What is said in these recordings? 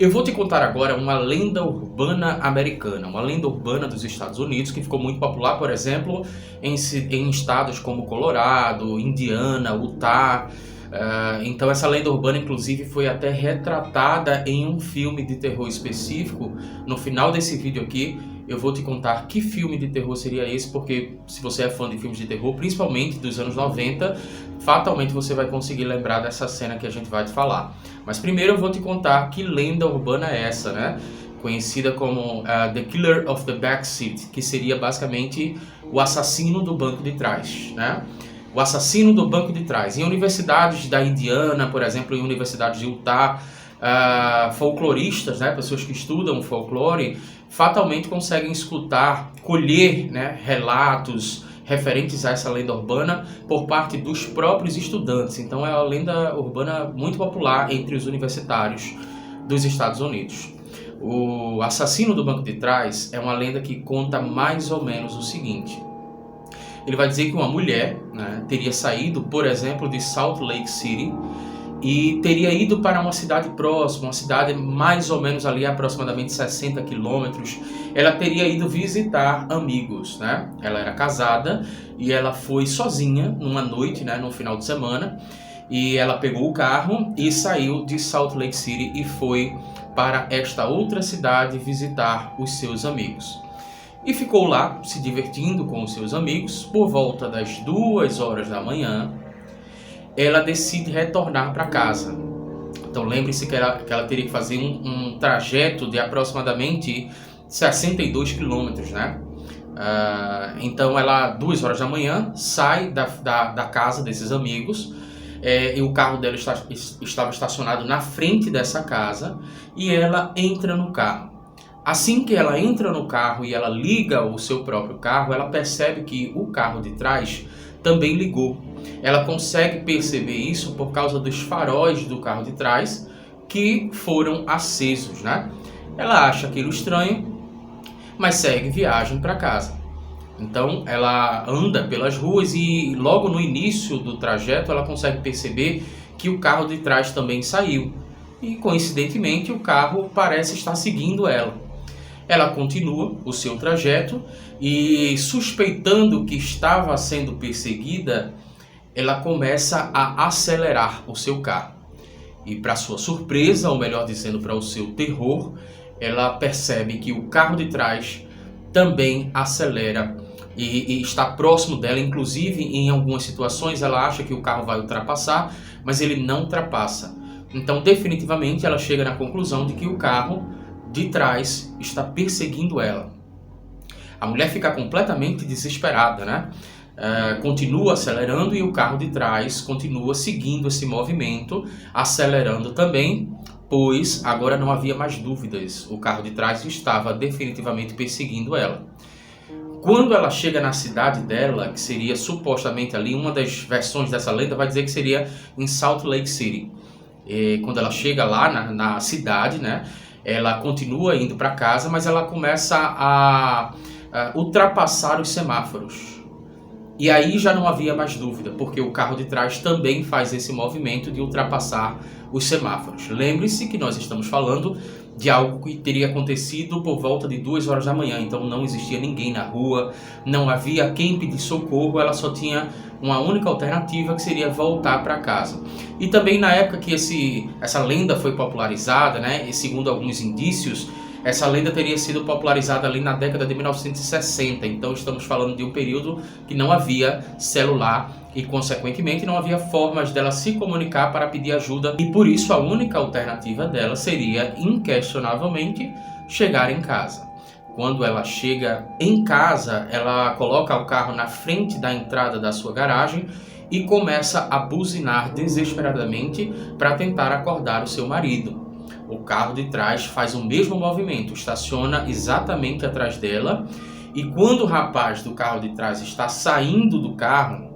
Eu vou te contar agora uma lenda urbana americana, uma lenda urbana dos Estados Unidos que ficou muito popular, por exemplo, em estados como Colorado, Indiana, Utah. Então essa lenda urbana inclusive foi até retratada em um filme de terror específico. No final desse vídeo aqui eu vou te contar que filme de terror seria esse, porque se você é fã de filmes de terror, principalmente dos anos 90, fatalmente você vai conseguir lembrar dessa cena que a gente vai te falar. Mas primeiro eu vou te contar que lenda urbana é essa, né? Conhecida como The Killer of the Backseat, que seria basicamente o assassino do banco de trás, né? O assassino do banco de trás. Em universidades da Indiana, por exemplo, em universidades de Utah, folcloristas, né, pessoas que estudam folclore, fatalmente conseguem escutar, colher, né, relatos referentes a essa lenda urbana por parte dos próprios estudantes. Então é uma lenda urbana muito popular entre os universitários dos Estados Unidos. O assassino do banco de trás é uma lenda que conta mais ou menos o seguinte. Ele vai dizer que uma mulher, né, teria saído, por exemplo, de Salt Lake City e teria ido para uma cidade próxima, uma cidade mais ou menos ali aproximadamente 60 quilômetros. Ela teria ido visitar amigos, né? Ela era casada e ela foi sozinha numa noite, né, no final de semana, e ela pegou o carro e saiu de Salt Lake City e foi para esta outra cidade visitar os seus amigos. E ficou lá se divertindo com os seus amigos. Por volta das 2 horas da manhã, ela decide retornar para casa. Então lembre-se que ela teria que fazer um trajeto de aproximadamente 62 quilômetros, né? Então ela, 2 horas da manhã, sai da casa desses amigos, e o carro dela estava estacionado na frente dessa casa, e ela entra no carro. Assim que ela entra no carro e ela liga o seu próprio carro, ela percebe que o carro de trás também ligou. Ela consegue perceber isso por causa dos faróis do carro de trás que foram acesos, né? Ela acha aquilo estranho, mas segue viagem para casa. Então ela anda pelas ruas e logo no início do trajeto ela consegue perceber que o carro de trás também saiu. E coincidentemente o carro parece estar seguindo ela. Ela continua o seu trajeto e, suspeitando que estava sendo perseguida, ela começa a acelerar o seu carro. E para sua surpresa, ou melhor dizendo, para o seu terror, ela percebe que o carro de trás também acelera e está próximo dela. Inclusive, em algumas situações, ela acha que o carro vai ultrapassar, mas ele não ultrapassa. Então, definitivamente, ela chega na conclusão de que o carro de trás está perseguindo ela. A mulher fica completamente desesperada, né? Continua acelerando e o carro de trás continua seguindo esse movimento, acelerando também, pois agora não havia mais dúvidas. O carro de trás estava definitivamente perseguindo ela. Quando ela chega na cidade dela, que seria supostamente ali, uma das versões dessa lenda vai dizer que seria em Salt Lake City. Quando ela chega lá na cidade, né? Ela continua indo para casa, mas ela começa a ultrapassar os semáforos. E aí já não havia mais dúvida, porque o carro de trás também faz esse movimento de ultrapassar os semáforos. Lembre-se que nós estamos falando de algo que teria acontecido por volta de 2 horas da manhã, então não existia ninguém na rua, não havia quem pedir socorro, ela só tinha uma única alternativa, que seria voltar para casa. E também na época que essa lenda foi popularizada, né, e segundo alguns indícios, essa lenda teria sido popularizada ali na década de 1960, então estamos falando de um período que não havia celular e, consequentemente, não havia formas dela se comunicar para pedir ajuda, e por isso a única alternativa dela seria, inquestionavelmente, chegar em casa. Quando ela chega em casa, ela coloca o carro na frente da entrada da sua garagem e começa a buzinar desesperadamente para tentar acordar o seu marido. O carro de trás faz o mesmo movimento, estaciona exatamente atrás dela, e quando o rapaz do carro de trás está saindo do carro,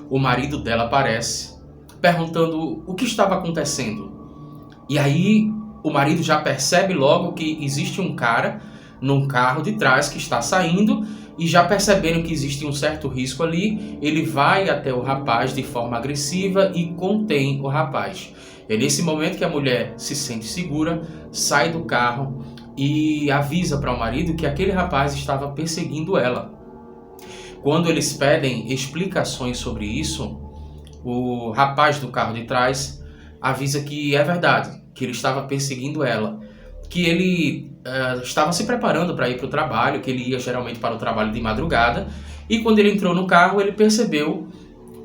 o marido dela aparece, perguntando o que estava acontecendo. E aí o marido já percebe logo que existe um cara num carro de trás que está saindo e já percebendo que existia um certo risco ali, ele vai até o rapaz de forma agressiva e contém o rapaz. É nesse momento que a mulher se sente segura, sai do carro e avisa para o marido que aquele rapaz estava perseguindo ela. Quando eles pedem explicações sobre isso, o rapaz do carro de trás avisa que é verdade, que ele estava perseguindo ela, que ele estava se preparando para ir para o trabalho, que ele ia geralmente para o trabalho de madrugada, e quando ele entrou no carro ele percebeu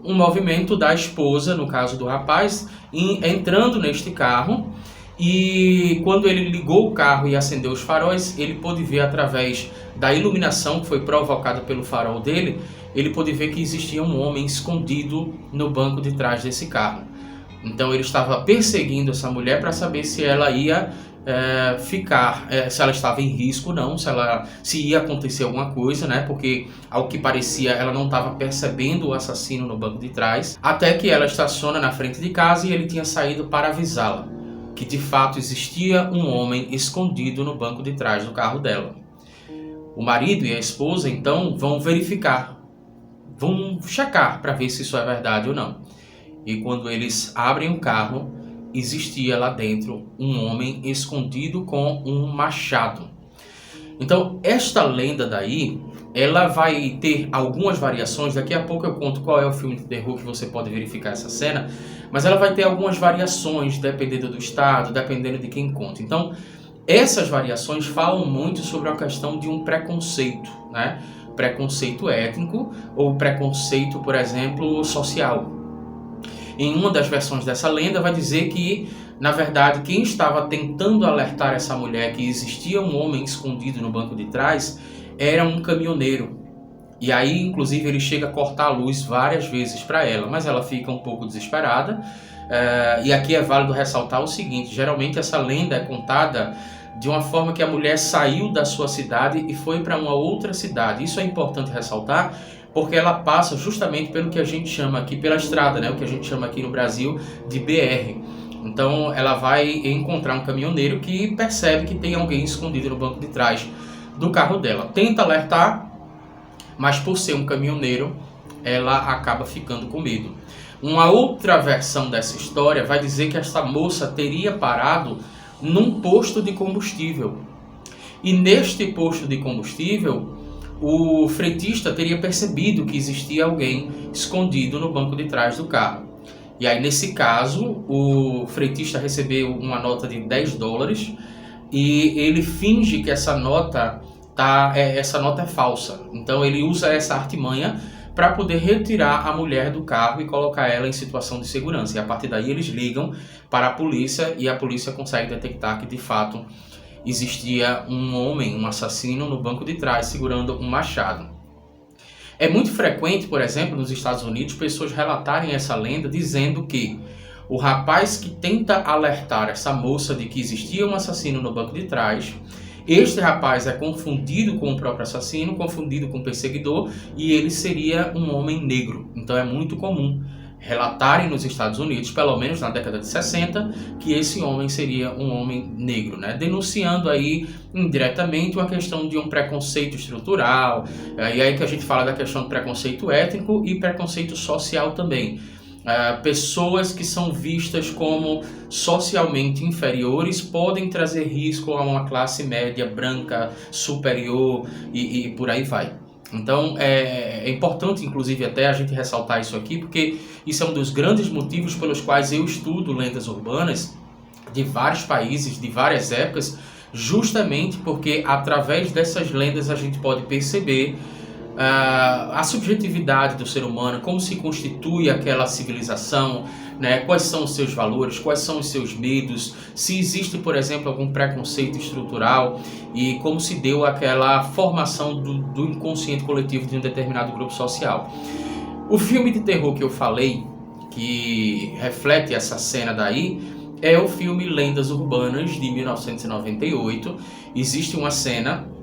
um movimento da esposa, no caso do rapaz, entrando neste carro, e quando ele ligou o carro e acendeu os faróis, ele pôde ver através da iluminação que foi provocada pelo farol dele, ele pôde ver que existia um homem escondido no banco de trás desse carro. Então ele estava perseguindo essa mulher para saber se ela ia se ela estava em risco ou não, se ia acontecer alguma coisa, né? Porque ao que parecia ela não estava percebendo o assassino no banco de trás, até que ela estaciona na frente de casa e ele tinha saído para avisá-la que de fato existia um homem escondido no banco de trás do carro dela. O marido e a esposa então vão verificar, vão checar para ver se isso é verdade ou não. E quando eles abrem o carro, existia lá dentro um homem escondido com um machado. Então, esta lenda daí, ela vai ter algumas variações. Daqui a pouco eu conto qual é o filme de terror que você pode verificar essa cena. Mas ela vai ter algumas variações, dependendo do estado, dependendo de quem conta. Então, essas variações falam muito sobre a questão de um preconceito, né? Preconceito étnico ou preconceito, por exemplo, social. Em uma das versões dessa lenda vai dizer que, na verdade, quem estava tentando alertar essa mulher que existia um homem escondido no banco de trás era um caminhoneiro. E aí, inclusive, ele chega a cortar a luz várias vezes para ela, mas ela fica um pouco desesperada. E aqui é válido ressaltar o seguinte: geralmente essa lenda é contada de uma forma que a mulher saiu da sua cidade e foi para uma outra cidade. Isso é importante ressaltar, porque ela passa justamente pelo que a gente chama aqui, pela estrada, né? O que a gente chama aqui no Brasil de BR. Então ela vai encontrar um caminhoneiro que percebe que tem alguém escondido no banco de trás do carro dela. Tenta alertar, mas por ser um caminhoneiro, ela acaba ficando com medo. Uma outra versão dessa história vai dizer que essa moça teria parado num posto de combustível. E neste posto de combustível, o fretista teria percebido que existia alguém escondido no banco de trás do carro. E aí, nesse caso, o fretista recebeu uma nota de $10 e ele finge que essa nota é falsa. Então ele usa essa artimanha para poder retirar a mulher do carro e colocar ela em situação de segurança. E a partir daí eles ligam para a polícia e a polícia consegue detectar que de fato existia um homem, um assassino no banco de trás segurando um machado. É muito frequente, por exemplo, nos Estados Unidos, pessoas relatarem essa lenda dizendo que o rapaz que tenta alertar essa moça de que existia um assassino no banco de trás, este rapaz é confundido com o próprio assassino, confundido com o perseguidor, e ele seria um homem negro. Então é muito comum relatarem nos Estados Unidos, pelo menos na década de 60, que esse homem seria um homem negro, né? Denunciando aí indiretamente uma questão de um preconceito estrutural, e aí que a gente fala da questão do preconceito étnico e preconceito social também. Pessoas que são vistas como socialmente inferiores podem trazer risco a uma classe média branca superior e por aí vai. Então é importante, inclusive, até a gente ressaltar isso aqui, porque isso é um dos grandes motivos pelos quais eu estudo lendas urbanas de vários países, de várias épocas, justamente porque através dessas lendas a gente pode perceber a subjetividade do ser humano, como se constitui aquela civilização, né? Quais são os seus valores, quais são os seus medos, se existe, por exemplo, algum preconceito estrutural e como se deu aquela formação do inconsciente coletivo de um determinado grupo social. O filme de terror que eu falei, que reflete essa cena daí, é o filme Lendas Urbanas, de 1998. Existe uma cena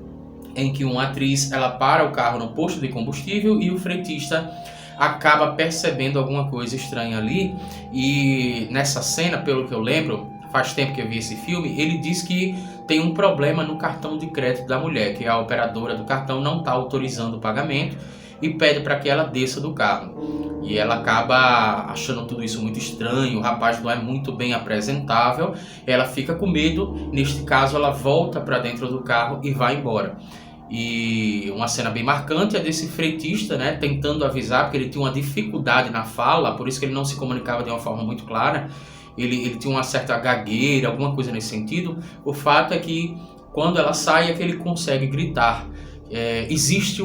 em que uma atriz ela para o carro no posto de combustível e o fretista acaba percebendo alguma coisa estranha ali, e nessa cena, pelo que eu lembro, faz tempo que eu vi esse filme, ele diz que tem um problema no cartão de crédito da mulher, que a operadora do cartão não está autorizando o pagamento e pede para que ela desça do carro. E ela acaba achando tudo isso muito estranho, o rapaz não é muito bem apresentável, ela fica com medo, neste caso ela volta para dentro do carro e vai embora. E uma cena bem marcante é desse fretista, né, tentando avisar, porque ele tinha uma dificuldade na fala, por isso que ele não se comunicava de uma forma muito clara, ele tinha uma certa gagueira, alguma coisa nesse sentido. O fato é que quando ela sai é que ele consegue gritar. Existe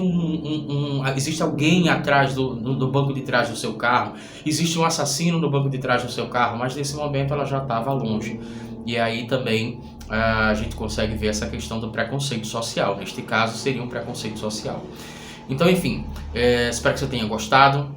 existe alguém atrás do banco de trás do seu carro, existe um assassino no banco de trás do seu carro, mas nesse momento ela já estava longe. E aí também a gente consegue ver essa questão do preconceito social. Neste caso seria um preconceito social. Então, enfim, espero que você tenha gostado.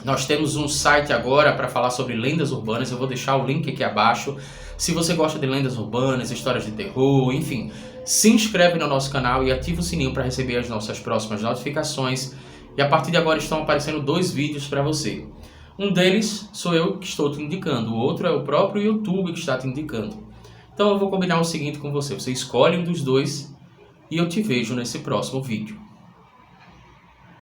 Nós temos um site agora para falar sobre lendas urbanas, eu vou deixar o link aqui abaixo. Se você gosta de lendas urbanas, histórias de terror, enfim, se inscreve no nosso canal e ativa o sininho para receber as nossas próximas notificações. E a partir de agora estão aparecendo 2 vídeos para você. Um deles sou eu que estou te indicando, o outro é o próprio YouTube que está te indicando. Então eu vou combinar o seguinte com você, você escolhe um dos 2 e eu te vejo nesse próximo vídeo.